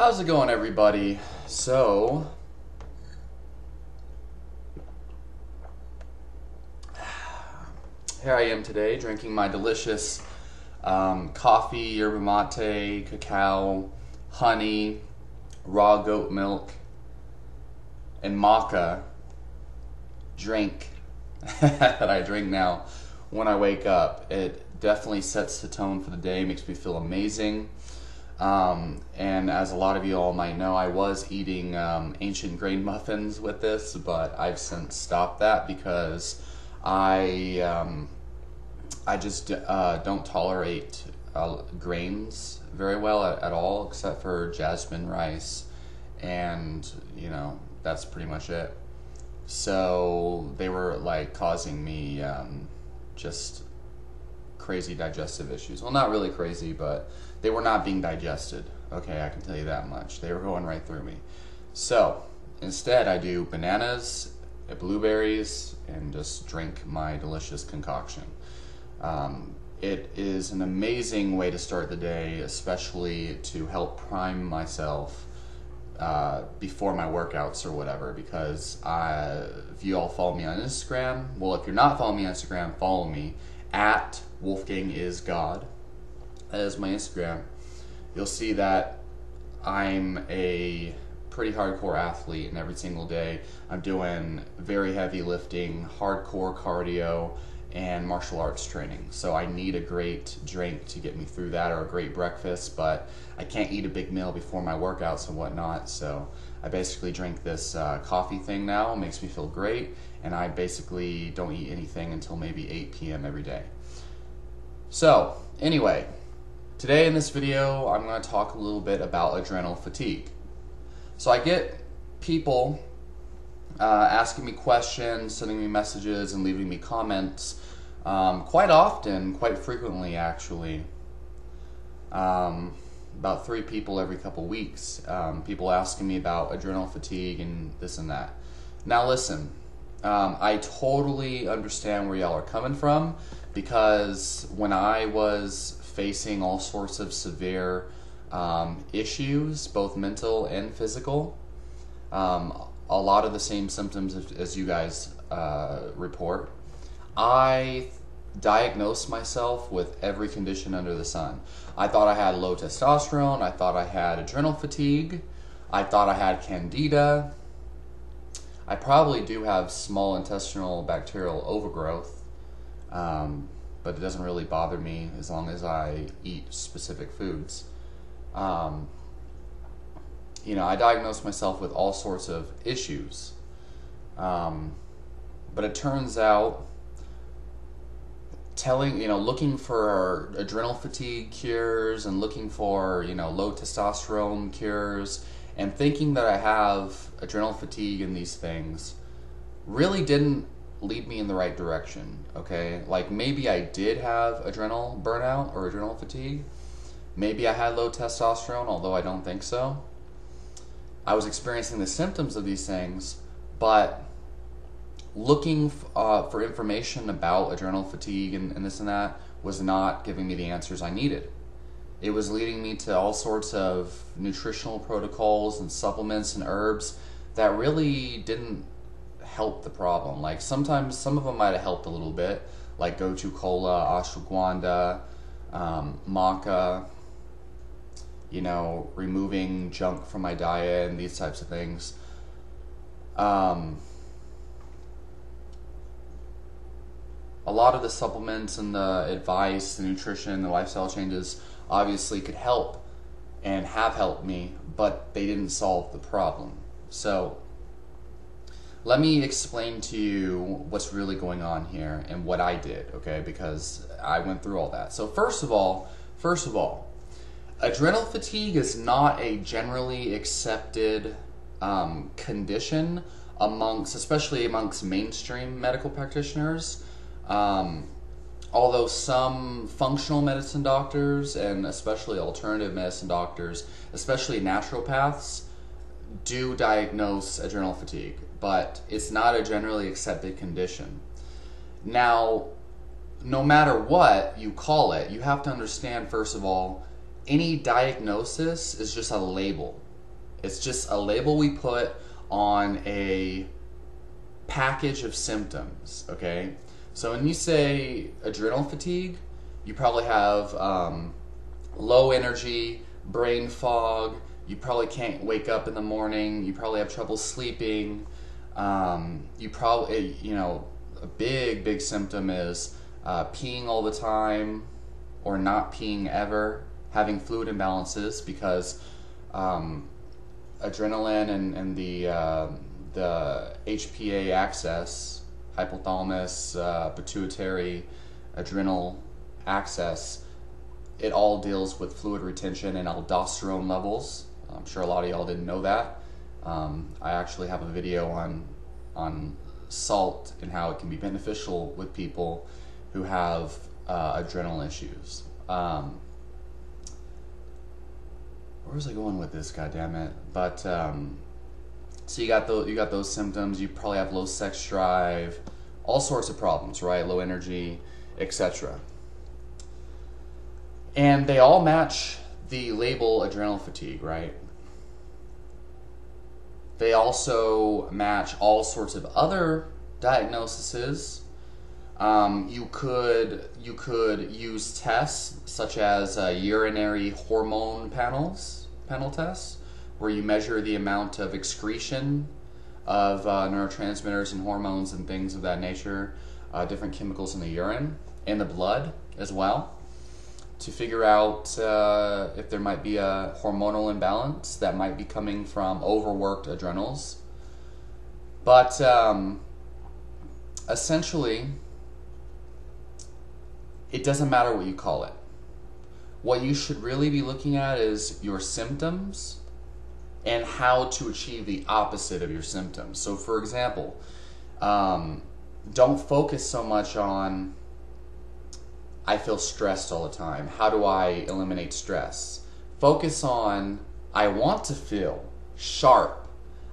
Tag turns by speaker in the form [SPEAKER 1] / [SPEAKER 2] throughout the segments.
[SPEAKER 1] How's it going, everybody? So, here I am today drinking my delicious coffee, yerba mate, cacao, honey, raw goat milk, and maca drink that I drink now when I wake up. It definitely sets the tone for the day, makes me feel amazing. And as a lot of you all might know, I was eating ancient grain muffins with this, but I've since stopped that because I just don't tolerate grains very well at all, except for jasmine rice, and that's pretty much it. So they were like causing me just crazy digestive issues. Well, not really crazy, but they were not being digested. Okay, I can tell you that much. They were going right through me. So instead, I do bananas, blueberries, and just drink my delicious concoction. It is an amazing way to start the day, especially to help prime myself before my workouts or whatever, because if you all follow me on Instagram, well, if you're not following me on Instagram, follow me at Wolfgang is God. That is my Instagram. You'll see that I'm a pretty hardcore athlete, and every single day I'm doing very heavy lifting, hardcore cardio, and martial arts training. So I need a great drink to get me through that, or a great breakfast, but I can't eat a big meal before my workouts and whatnot. So I basically drink this coffee thing now. It makes me feel great, and I basically don't eat anything until maybe 8 p.m. every day. So anyway, today in this video, I'm going to talk a little bit about adrenal fatigue. So I get people asking me questions, sending me messages, and leaving me comments quite often, quite frequently actually. About 3 people every couple weeks. People asking me about adrenal fatigue and this and that. Now listen, I totally understand where y'all are coming from, because when I was facing all sorts of severe issues, both mental and physical, a lot of the same symptoms as you guys report, I diagnosed myself with every condition under the sun. I thought I had low testosterone, I thought I had adrenal fatigue, I thought I had candida. I probably do have small intestinal bacterial overgrowth, but it doesn't really bother me as long as I eat specific foods. I diagnosed myself with all sorts of issues, but it turns out looking for adrenal fatigue cures and looking for low testosterone cures and thinking that I have adrenal fatigue and these things really didn't lead me in the right direction. Okay, like maybe I did have adrenal burnout or adrenal fatigue. Maybe I had low testosterone, although I don't think so. I was experiencing the symptoms of these things, but looking for information about adrenal fatigue and this and that was not giving me the answers I needed. It was leading me to all sorts of nutritional protocols and supplements and herbs that really didn't help the problem. Like sometimes some of them might have helped a little bit, like gotu kola, ashwagandha, maca, removing junk from my diet and these types of things. A lot of the supplements and the advice, the nutrition, the lifestyle changes obviously could help and have helped me, but they didn't solve the problem. So let me explain to you what's really going on here and what I did, okay? Because I went through all that. So first of all, adrenal fatigue is not a generally accepted condition especially amongst mainstream medical practitioners. Although some functional medicine doctors and especially alternative medicine doctors, especially naturopaths, do diagnose adrenal fatigue, but it's not a generally accepted condition. Now, no matter what you call it, you have to understand, first of all, any diagnosis is just a label. It's just a label we put on a package of symptoms, okay? So when you say adrenal fatigue, you probably have low energy, brain fog, you probably can't wake up in the morning, you probably have trouble sleeping, you probably, a big symptom is peeing all the time or not peeing ever, having fluid imbalances because adrenaline and the HPA axis, hypothalamus, pituitary, adrenal axis, it all deals with fluid retention and aldosterone levels. I'm sure a lot of y'all didn't know that. I actually have a video on salt and how it can be beneficial with people who have adrenal issues. Where was I going with this? God damn it! But so you got those symptoms. You probably have low sex drive, all sorts of problems, right? Low energy, etc. And they all match the label adrenal fatigue, right? They also match all sorts of other diagnoses. You could use tests such as urinary hormone panel tests, where you measure the amount of excretion of neurotransmitters and hormones and things of that nature, different chemicals in the urine and the blood as well, to figure out if there might be a hormonal imbalance that might be coming from overworked adrenals. But essentially, it doesn't matter what you call it. What you should really be looking at is your symptoms and how to achieve the opposite of your symptoms. So for example, don't focus so much on, I feel stressed all the time. How do I eliminate stress? Focus on, I want to feel sharp.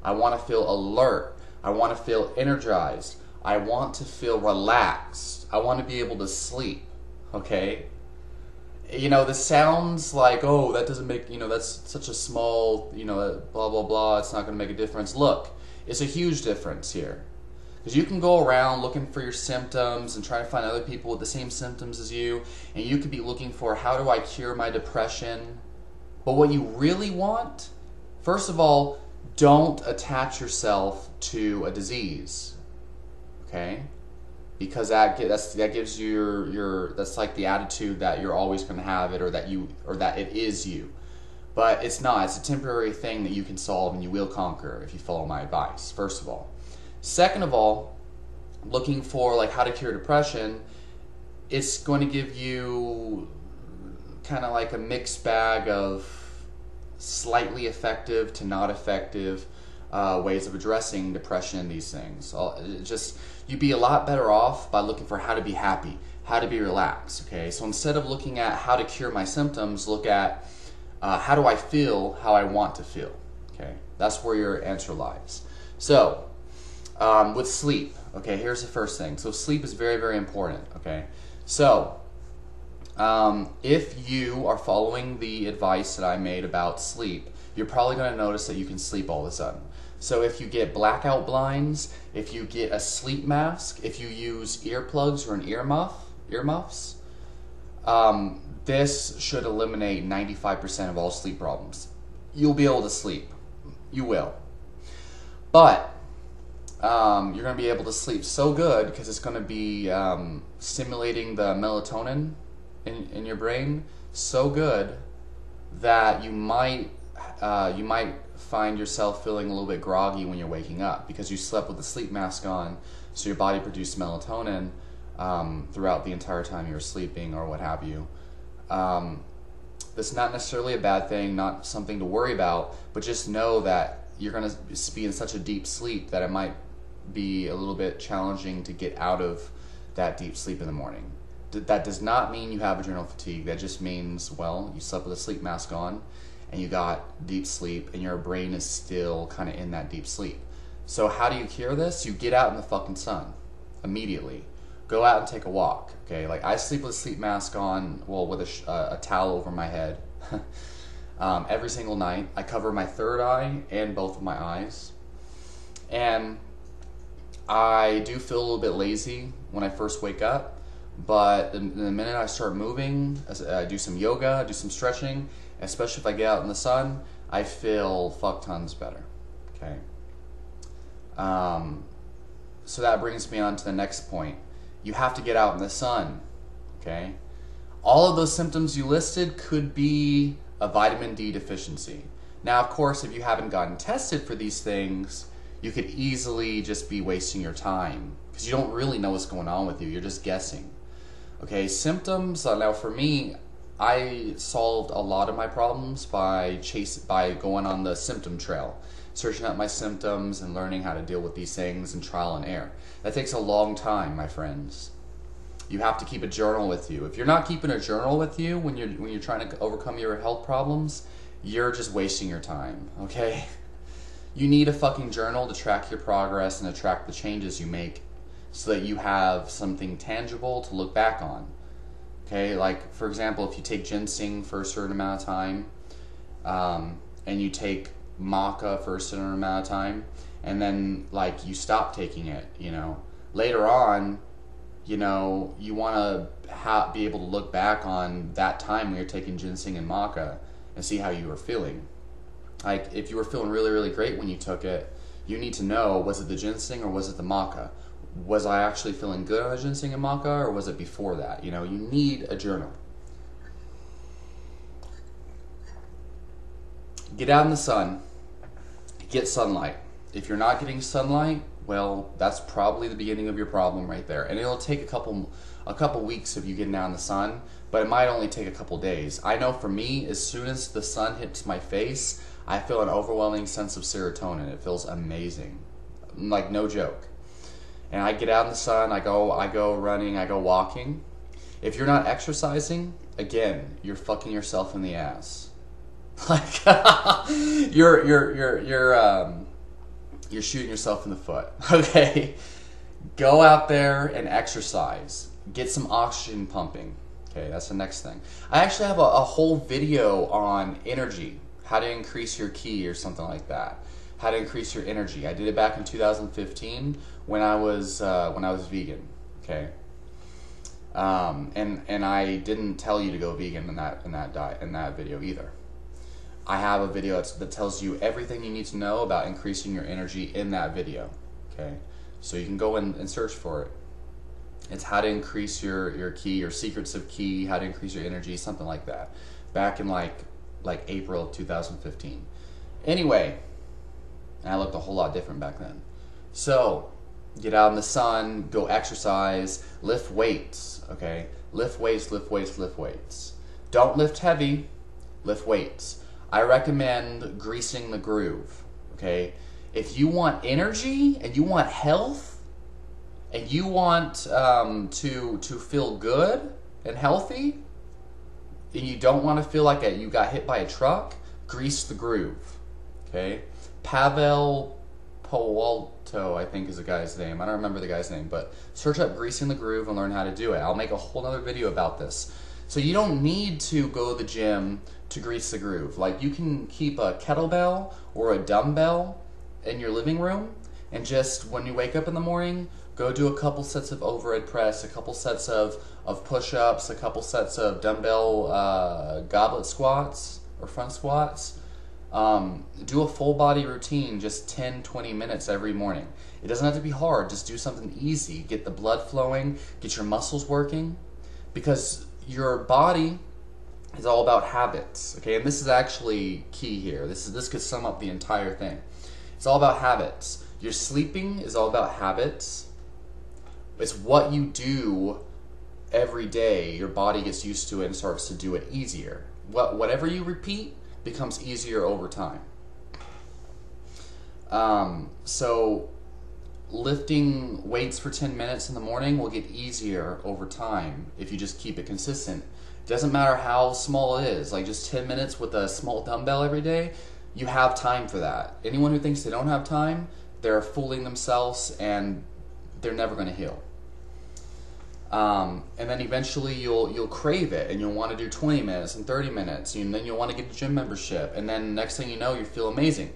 [SPEAKER 1] I want to feel alert. I want to feel energized. I want to feel relaxed. I want to be able to sleep. Okay? This sounds like, oh, that doesn't make, that's such a small, blah, blah, blah. It's not going to make a difference. Look, it's a huge difference here. Because you can go around looking for your symptoms and try to find other people with the same symptoms as you, and you could be looking for, how do I cure my depression? But what you really want, first of all, don't attach yourself to a disease, okay? Because that gives you that's like the attitude that you're always going to have it, or that it is you. But it's not. It's a temporary thing that you can solve and you will conquer if you follow my advice, first of all. Second of all, looking for like how to cure depression, it's going to give you kind of like a mixed bag of slightly effective to not effective ways of addressing depression and these things. You'd be a lot better off by looking for how to be happy, how to be relaxed, okay? So instead of looking at how to cure my symptoms, look at how do I feel, how I want to feel, okay? That's where your answer lies. So, with sleep, okay, here's the first thing. So sleep is very, very important, okay? So, if you are following the advice that I made about sleep, you're probably going to notice that you can sleep all of a sudden. So if you get blackout blinds, if you get a sleep mask, if you use earplugs or an earmuffs, this should eliminate 95% of all sleep problems. You'll be able to sleep. You will. But you're going to be able to sleep so good because it's going to be stimulating the melatonin in your brain so good that you might find yourself feeling a little bit groggy when you're waking up because you slept with the sleep mask on, so your body produced melatonin throughout the entire time you were sleeping or what have you. That's not necessarily a bad thing, not something to worry about, but just know that you're going to be in such a deep sleep that it might be a little bit challenging to get out of that deep sleep in the morning. That does not mean you have adrenal fatigue. That just means, well, you slept with a sleep mask on and you got deep sleep and your brain is still kind of in that deep sleep. So how do you cure this? You get out in the fucking sun immediately. Go out and take a walk, okay? Like I sleep with a sleep mask on, well, with a towel over my head. every single night. I cover my third eye and both of my eyes. And I do feel a little bit lazy when I first wake up, but the minute I start moving, I do some yoga, I do some stretching, especially if I get out in the sun, I feel fuck tons better. Okay. So that brings me on to the next point. You have to get out in the sun. Okay. All of those symptoms you listed could be a vitamin D deficiency. Now, of course, if you haven't gotten tested for these things, you could easily just be wasting your time because you don't really know what's going on with you. You're just guessing. Okay, symptoms. Now, for me, I solved a lot of my problems by going on the symptom trail, searching out my symptoms and learning how to deal with these things and trial and error. That takes a long time, my friends. You have to keep a journal with you. If you're not keeping a journal with you when you're trying to overcome your health problems, you're just wasting your time. Okay. You need a fucking journal to track your progress and to track the changes you make so that you have something tangible to look back on. Okay, like for example, if you take ginseng for a certain amount of time, and you take maca for a certain amount of time, and then like you stop taking it, later on, you want to be able to look back on that time when you're taking ginseng and maca and see how you were feeling. Like, if you were feeling really, really great when you took it, you need to know, was it the ginseng or was it the maca? Was I actually feeling good on the ginseng and maca, or was it before that? You need a journal. Get out in the sun. Get sunlight. If you're not getting sunlight, well, that's probably the beginning of your problem right there. And it'll take a couple weeks of you getting out in the sun, but it might only take a couple days. I know for me, as soon as the sun hits my face, I feel an overwhelming sense of serotonin. It feels amazing. Like, no joke. And I get out in the sun, I go running, I go walking. If you're not exercising, again, you're fucking yourself in the ass. Like, you're shooting yourself in the foot. Okay? Go out there and exercise. Get some oxygen pumping. Okay, that's the next thing. I actually have a whole video on energy. How to increase your ki or something like that. How to increase your energy. I did it back in 2015 when I was vegan. Okay, and I didn't tell you to go vegan in that video either. I have a video that tells you everything you need to know about increasing your energy in that video. Okay, so you can go and search for it. It's how to increase your ki, your secrets of ki, how to increase your energy, something like that. Back in like April of 2015. Anyway, and I looked a whole lot different back then. So, get out in the sun, go exercise, lift weights, okay? Lift weights, lift weights, lift weights. Don't lift heavy, lift weights. I recommend greasing the groove, okay? If you want energy and you want health and you want to feel good and healthy, and you don't want to feel like you got hit by a truck, grease the groove, okay? Pavel Powalto, I think is the guy's name. I don't remember the guy's name, but search up greasing the groove and learn how to do it. I'll make a whole other video about this. So you don't need to go to the gym to grease the groove. Like, you can keep a kettlebell or a dumbbell in your living room, and just when you wake up in the morning, go do a couple sets of overhead press, a couple sets of push-ups, a couple sets of dumbbell goblet squats or front squats. Do a full body routine, just 10-20 minutes every morning. It doesn't have to be hard, just do something easy. Get the blood flowing, get your muscles working, because your body is all about habits, okay? And this is actually key here. This could sum up the entire thing. It's all about habits. Your sleeping is all about habits. It's what you do every day. Your body gets used to it and starts to do it easier. Whatever you repeat becomes easier over time. So lifting weights for 10 minutes in the morning will get easier over time if you just keep it consistent. It doesn't matter how small it is, like just 10 minutes with a small dumbbell every day, you have time for that. Anyone who thinks they don't have time, they're fooling themselves and they're never going to heal. And then eventually you'll crave it, and you'll want to do 20 minutes and 30 minutes, and then you'll want to get a gym membership, and then next thing you know, you feel amazing.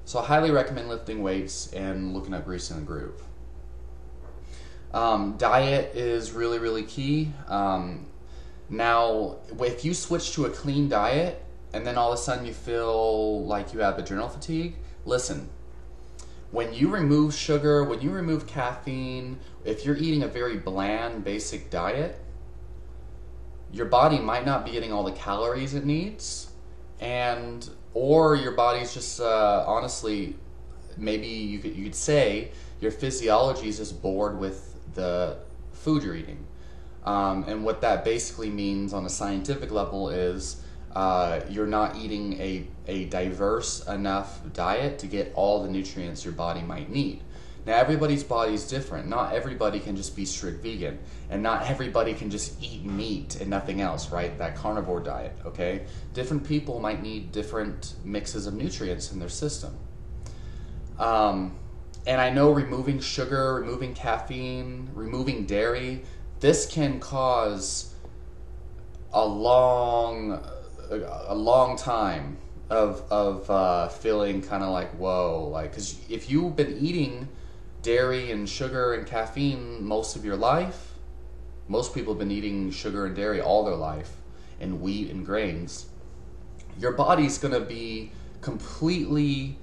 [SPEAKER 1] So I highly recommend lifting weights and looking at greasing the groove. Diet is really, really key. Now, if you switch to a clean diet and then all of a sudden you feel like you have adrenal fatigue, listen. When you remove sugar, when you remove caffeine, if you're eating a very bland, basic diet, your body might not be getting all the calories it needs, or your body's just honestly, maybe you could say your physiology is just bored with the food you're eating. And what that basically means on a scientific level is you're not eating a diverse enough diet to get all the nutrients your body might need. Now, everybody's body is different. Not everybody can just be strict vegan, and not everybody can just eat meat and nothing else, right? That carnivore diet, okay? Different people might need different mixes of nutrients in their system. And I know removing sugar, removing caffeine, removing dairy, this can cause a long time of feeling kind of like, whoa, like, because if you've been eating dairy and sugar and caffeine most of your life, most people have been eating sugar and dairy all their life, and wheat and grains, your body's going to be completely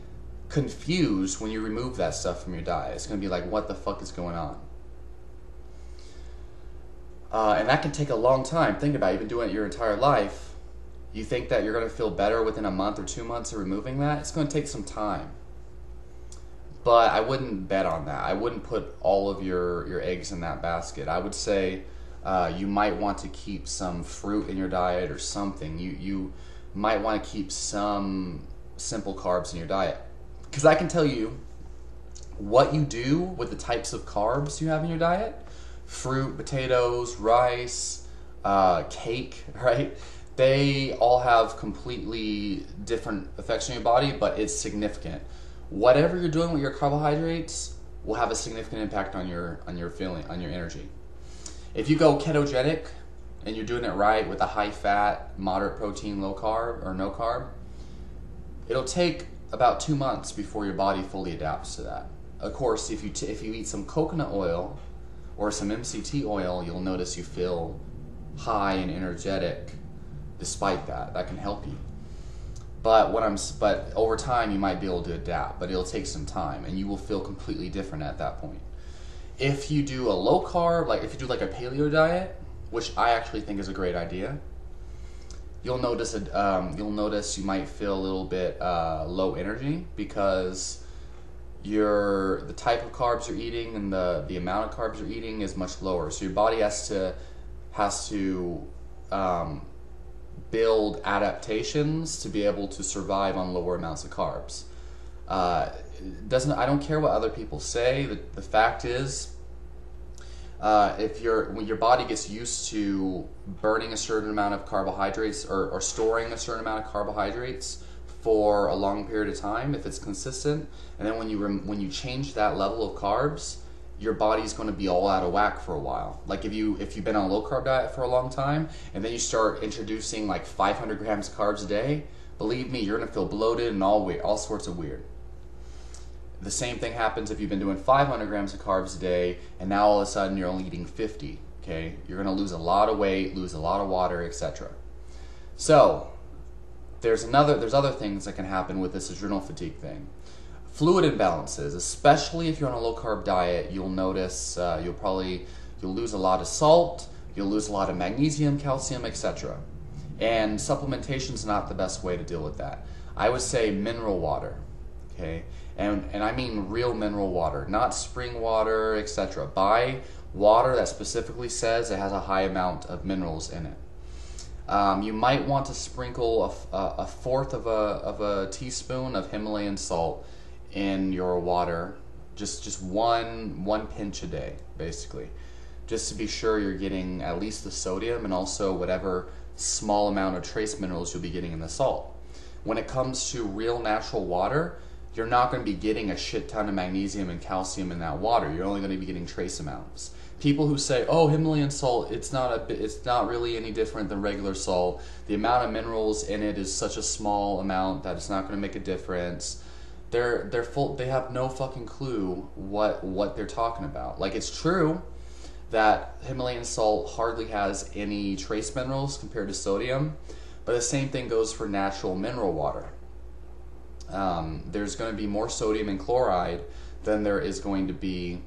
[SPEAKER 1] confused when you remove that stuff from your diet. It's going to be like, what the fuck is going on? And that can take a long time. Think about it. You've been doing it your entire life. You think that you're going to feel better within a month or 2 months of removing that? It's going to take some time. But I wouldn't bet on that. I wouldn't put all of your eggs in that basket. I would say you might want to keep some fruit in your diet or something. You might want to keep some simple carbs in your diet. Because I can tell you what you do with the types of carbs you have in your diet, fruit, potatoes, rice, cake, right? They all have completely different effects on your body, but it's significant. Whatever you're doing with your carbohydrates will have a significant impact on your feeling, on your energy. If you go ketogenic and you're doing it right with a high fat, moderate protein, low carb or no carb, it'll take about 2 months before your body fully adapts to that. Of course, if you eat some coconut oil or some MCT oil, you'll notice you feel high and energetic despite that. That can help you. But over time you might be able to adapt, but it'll take some time and you will feel completely different at that point. If you do a low carb, like if you do like a paleo diet, which I actually think is a great idea, you'll notice you might feel a little bit low energy because the type of carbs you're eating and the amount of carbs you're eating is much lower. So your body has to build adaptations to be able to survive on lower amounts of carbs. I don't care what other people say. The fact is, when your body gets used to burning a certain amount of carbohydrates or storing a certain amount of carbohydrates for a long period of time, if it's consistent, and then when you change that level of carbs, your body's going to be all out of whack for a while. Like if you've been on a low carb diet for a long time and then you start introducing like 500 grams of carbs a day, believe me, you're going to feel bloated and all sorts of weird. The same thing happens if you've been doing 500 grams of carbs a day and now all of a sudden you're only eating 50. Okay, you're going to lose a lot of weight, lose a lot of water, etc. So there's other things that can happen with this adrenal fatigue thing. Fluid imbalances, especially if you're on a low carb diet, you'll notice you'll lose a lot of salt, you'll lose a lot of magnesium, calcium, etc. And supplementation is not the best way to deal with that. I would say mineral water, okay? And I mean real mineral water, not spring water, etc. Buy water that specifically says it has a high amount of minerals in it. You might want to sprinkle a fourth of a teaspoon of Himalayan salt in your water, just one pinch a day, basically, just to be sure you're getting at least the sodium and also whatever small amount of trace minerals you'll be getting in the salt. When it comes to real natural water, you're not going to be getting a shit ton of magnesium and calcium in that water. You're only going to be getting trace amounts. People who say, "Oh, Himalayan salt, it's not really any different than regular salt. The amount of minerals in it is such a small amount that it's not going to make a difference." They're full. They have no fucking clue what they're talking about. Like, it's true that Himalayan salt hardly has any trace minerals compared to sodium, but the same thing goes for natural mineral water. There's going to be more sodium and chloride than there is going to be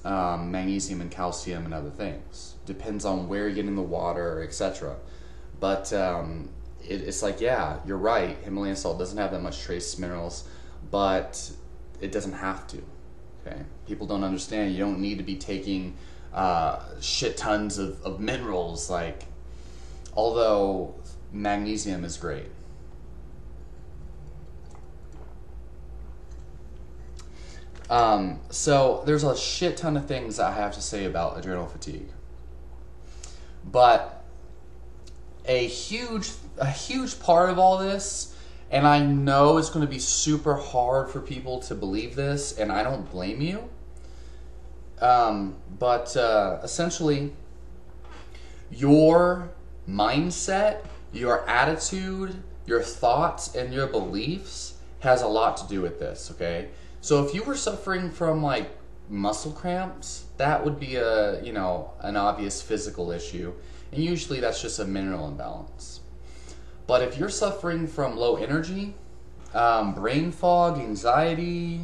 [SPEAKER 1] magnesium and calcium and other things. Depends on where you're getting the water, etc. But it's like, yeah, you're right. Himalayan salt doesn't have that much trace minerals, but it doesn't have to. Okay, people don't understand. You don't need to be taking shit tons of minerals. Like, although magnesium is great. So there's a shit ton of things I have to say about adrenal fatigue, but a huge part of all this, and I know it's going to be super hard for people to believe this, and I don't blame you, but essentially your mindset, your attitude, your thoughts, and your beliefs has a lot to do with this, okay? So if you were suffering from like muscle cramps, that would be an obvious physical issue, and usually that's just a mineral imbalance. But if you're suffering from low energy, brain fog, anxiety,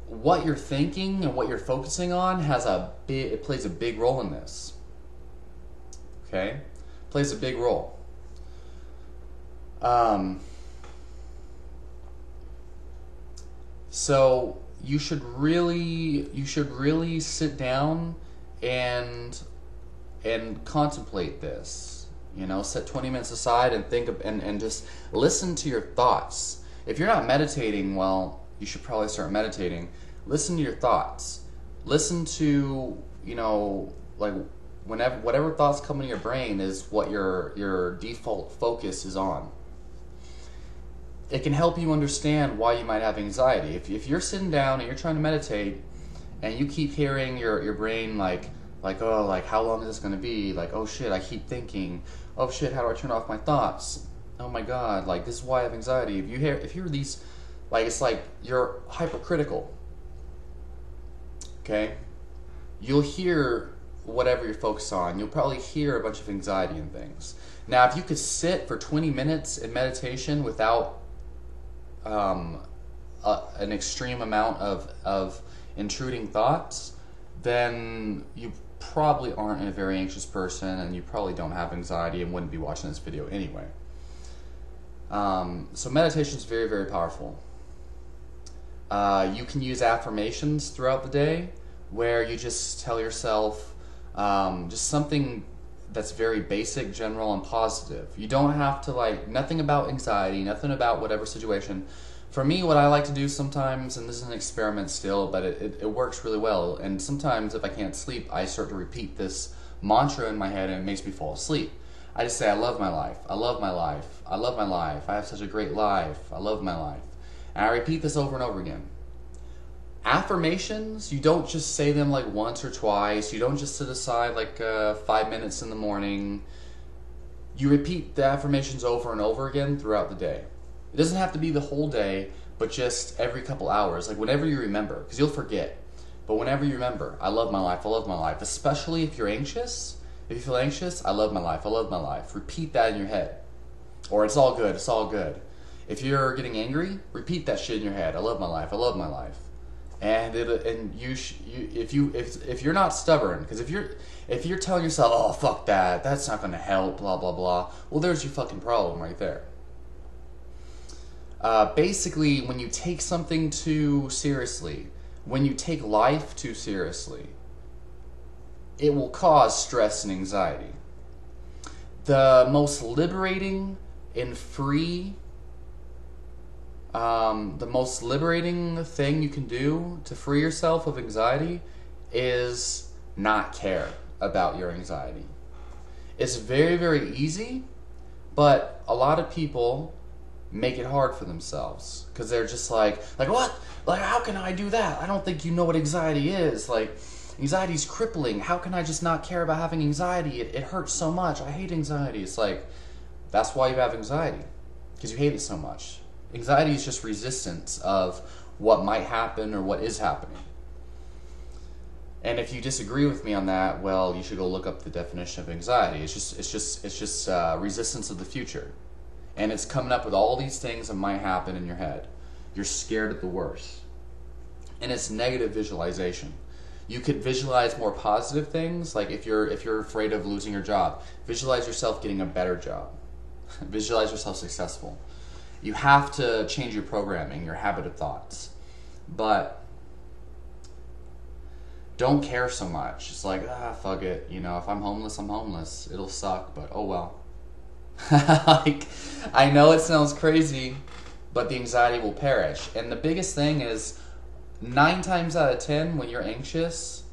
[SPEAKER 1] what you're thinking and what you're focusing on it plays a big role in this. Okay? Plays a big role. So you should really sit down and contemplate this. Set 20 minutes aside and think of, and just listen to your thoughts. If you're not meditating, well, you should probably start meditating. Listen to your thoughts. Listen to, like, whatever thoughts come in your brain is what your default focus is on. It can help you understand why you might have anxiety. If you're sitting down and you're trying to meditate and you keep hearing your brain like, oh, like, how long is this going to be? Like, oh shit, I keep thinking. Oh shit, how do I turn off my thoughts? Oh my god, like, this is why I have anxiety. If you hear these, like, it's like you're hypercritical. Okay? You'll hear whatever you're focused on. You'll probably hear a bunch of anxiety and things. Now, if you could sit for 20 minutes in meditation without an extreme amount of intruding thoughts, then you probably aren't a very anxious person, and you probably don't have anxiety and wouldn't be watching this video anyway. So meditation is very, very powerful. You can use affirmations throughout the day where you just tell yourself just something that's very basic, general, and positive. You don't have to, nothing about anxiety, nothing about whatever situation. For me, what I like to do sometimes, and this is an experiment still, but it works really well, and sometimes if I can't sleep, I start to repeat this mantra in my head and it makes me fall asleep. I just say, I love my life, I love my life, I love my life, I have such a great life, I love my life. And I repeat this over and over again. Affirmations, you don't just say them like once or twice. You don't just sit aside 5 minutes in the morning. You repeat the affirmations over and over again throughout the day. It doesn't have to be the whole day, but just every couple hours, like whenever you remember, because you'll forget. But whenever you remember, I love my life, I love my life. Especially if you're anxious. If you feel anxious, I love my life, I love my life. Repeat that in your head. Or it's all good, it's all good. If you're getting angry, repeat that shit in your head. I love my life, I love my life. And if you're not stubborn, because if you're telling yourself, oh fuck that, that's not gonna help, blah blah blah, well, there's your fucking problem right there. Basically, when you take something too seriously, when you take life too seriously, it will cause stress and anxiety. The most liberating and free, the most liberating thing you can do to free yourself of anxiety is not care about your anxiety. It's very, very easy, but a lot of people make it hard for themselves, because they're just like what? Like, how can I do that? I don't think you know what anxiety is. Like, anxiety's crippling. How can I just not care about having anxiety? It hurts so much. I hate anxiety. It's like, that's why you have anxiety, because you hate it so much. Anxiety is just resistance of what might happen or what is happening. And if you disagree with me on that, well, you should go look up the definition of anxiety. It's just resistance of the future. And it's coming up with all these things that might happen in your head. You're scared of the worst. And it's negative visualization. You could visualize more positive things, like if you're afraid of losing your job, visualize yourself getting a better job. Visualize yourself successful. You have to change your programming, your habit of thoughts. But don't care so much. It's like, fuck it. You know, if I'm homeless, I'm homeless. It'll suck, but oh well. Like, I know it sounds crazy, but the anxiety will perish. And the biggest thing is, 9 times out of 10, when you're anxious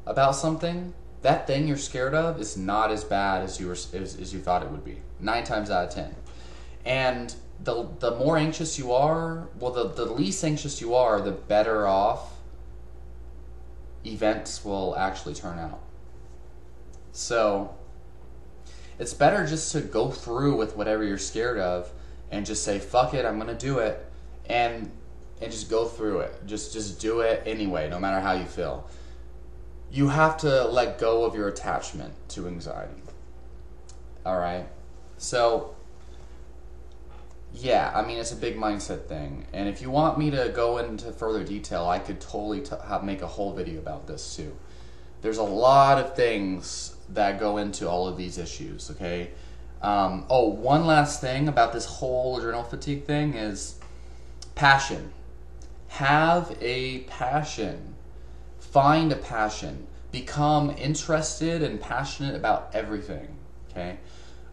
[SPEAKER 1] about something, that thing you're scared of is not as bad as you thought it would be. 9 times out of 10. And the more anxious you are, well, the least anxious you are, the better off events will actually turn out. So it's better just to go through with whatever you're scared of and just say, fuck it, I'm gonna do it, and just go through it. Just do it anyway, no matter how you feel. You have to let go of your attachment to anxiety. Alright? So, yeah, I mean, it's a big mindset thing. And if you want me to go into further detail, I could totally make a whole video about this too. There's a lot of things that go into all of these issues, okay? One last thing about this whole adrenal fatigue thing is passion. Have a passion. Find a passion. Become interested and passionate about everything, okay?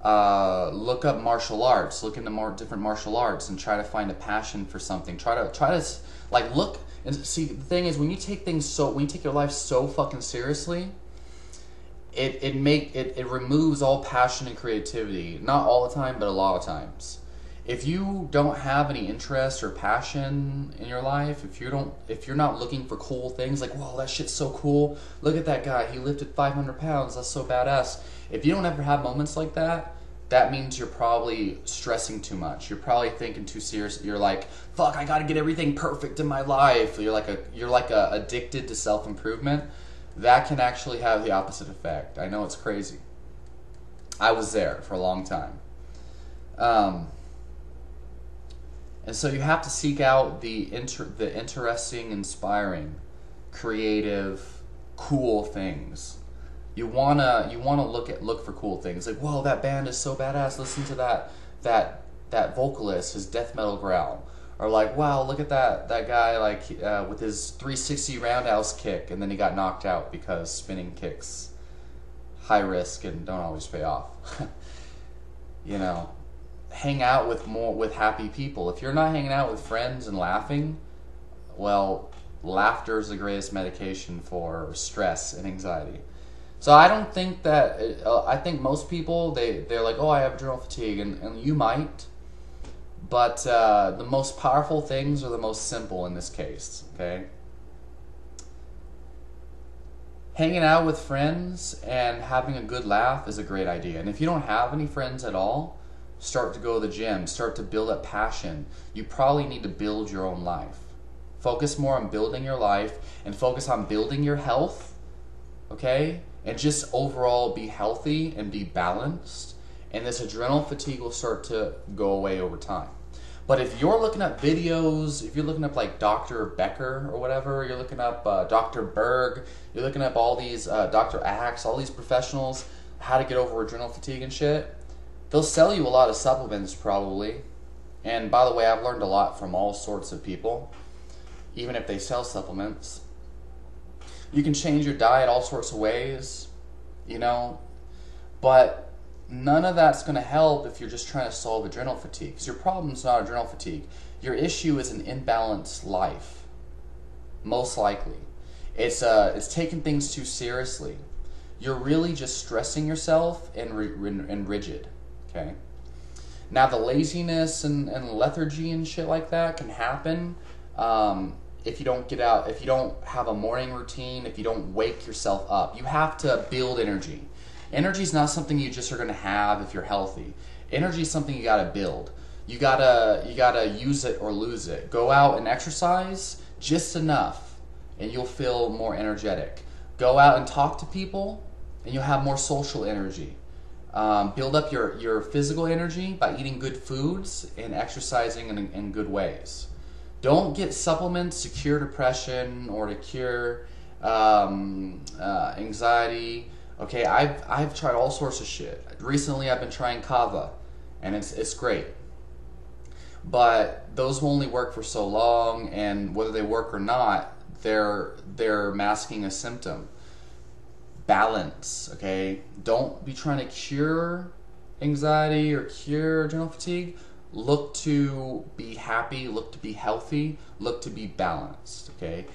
[SPEAKER 1] Look up martial arts. Look into more different martial arts and try to find a passion for something. Try to like look and see. The thing is, when you take your life so fucking seriously, it removes all passion and creativity. Not all the time, but a lot of times. If you don't have any interest or passion in your life, if you're not looking for cool things, like, whoa, that shit's so cool, look at that guy, he lifted 500 pounds, that's so badass. If you don't ever have moments like that, that means you're probably stressing too much. You're probably thinking too seriously. You're like, fuck, I gotta get everything perfect in my life. You're like addicted to self-improvement. That can actually have the opposite effect. I know it's crazy. I was there for a long time. And so you have to seek out the interesting, inspiring, creative, cool things. You wanna look for cool things. Like, whoa, that band is so badass. Listen to that vocalist, his death metal growl. Or like, wow, look at that guy, like with his 360 roundhouse kick, and then he got knocked out because spinning kicks, high risk and don't always pay off. You know. Hang out with happy people. If you're not hanging out with friends and laughing, well, laughter is the greatest medication for stress and anxiety. So I don't think that, I think most people, they're like, oh, I have adrenal fatigue, and you might, but the most powerful things are the most simple in this case, okay? Hanging out with friends and having a good laugh is a great idea. And if you don't have any friends at all, start to go to the gym, start to build up passion. You probably need to build your own life. Focus more on building your life and focus on building your health, okay? And just overall be healthy and be balanced. And this adrenal fatigue will start to go away over time. But if you're looking up videos, if you're looking up like Dr. Becker or whatever, you're looking up Dr. Berg, you're looking up all these Dr. Axe, all these professionals, how to get over adrenal fatigue and shit, they'll sell you a lot of supplements probably. And by the way, I've learned a lot from all sorts of people, even if they sell supplements. You can change your diet all sorts of ways, you know, but none of that's going to help if you're just trying to solve adrenal fatigue. Because your problem's not adrenal fatigue. Your issue is an imbalanced life, most likely. It's taking things too seriously. You're really just stressing yourself and rigid. Okay. Now the laziness and lethargy and shit like that can happen if you don't get out, if you don't have a morning routine, if you don't wake yourself up. You have to build energy. Energy is not something you just are going to have if you're healthy. Energy is something you got to build. You gotta use it or lose it. Go out and exercise just enough, and you'll feel more energetic. Go out and talk to people, and you'll have more social energy. Build up your physical energy by eating good foods and exercising in good ways. Don't get supplements to cure depression or to cure anxiety. Okay, I've tried all sorts of shit. Recently, I've been trying kava, and it's great. But those will only work for so long, and whether they work or not, they're masking a symptom. Balance, okay? Don't be trying to cure anxiety or cure adrenal fatigue. Look to be happy, look to be healthy, look to be balanced, okay?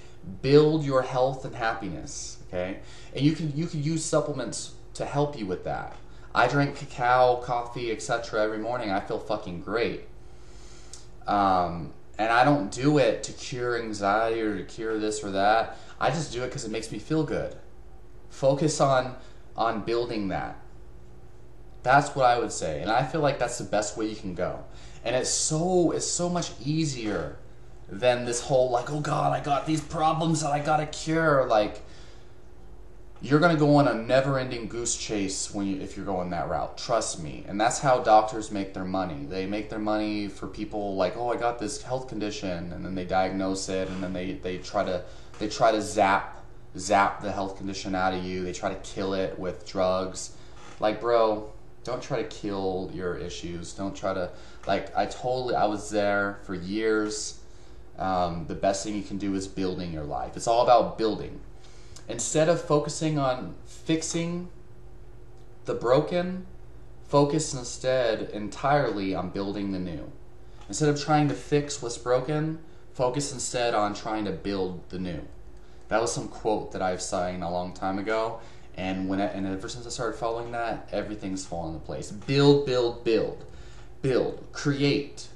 [SPEAKER 1] Build your health and happiness, okay? And you can use supplements to help you with that. I drink cacao, coffee, etc. every morning. I feel fucking great. And I don't do it to cure anxiety or to cure this or that. I just do it because it makes me feel good. Focus on building that. That's what I would say. And I feel like that's the best way you can go. And it's so much easier than this whole like, oh God, I got these problems that I gotta cure. Like, you're gonna go on a never-ending goose chase if you're going that route. Trust me. And that's how doctors make their money. They make their money for people like, oh, I got this health condition, and then they diagnose it, and then they try to zap the health condition out of you. They try to kill it with drugs. Like, bro, don't try to kill your issues. Don't try to, like, I was there for years. The best thing you can do is building your life. It's all about building. Instead of focusing on fixing the broken, focus instead entirely on building the new. Instead of trying to fix what's broken, focus instead on trying to build the new. That was some quote that I've seen a long time ago, and ever since I started following that, everything's fallen into place. Build, build, build. Build. Create.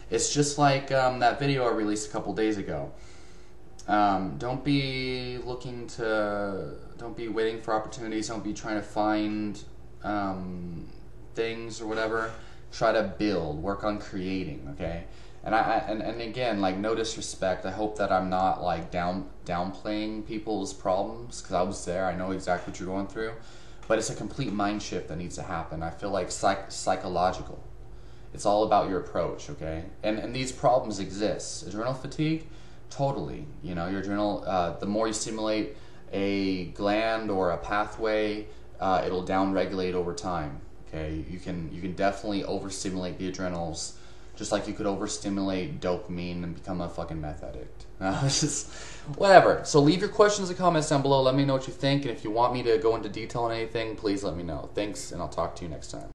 [SPEAKER 1] It's just like that video I released a couple days ago. Don't be waiting for opportunities. Don't be trying to find things or whatever. Try to build. Work on creating. Okay. And again, like, no disrespect. I hope that I'm not like downplaying people's problems, because I was there. I know exactly what you're going through, but it's a complete mind shift that needs to happen. I feel like psychological. It's all about your approach. Okay. And these problems exist. Adrenal fatigue. Totally, you know, your adrenal, the more you stimulate a gland or a pathway, it'll downregulate over time, okay? You can definitely overstimulate the adrenals, just like you could overstimulate dopamine and become a fucking meth addict. It's just, whatever. So leave your questions and comments down below. Let me know what you think, and if you want me to go into detail on anything, please let me know. Thanks, and I'll talk to you next time.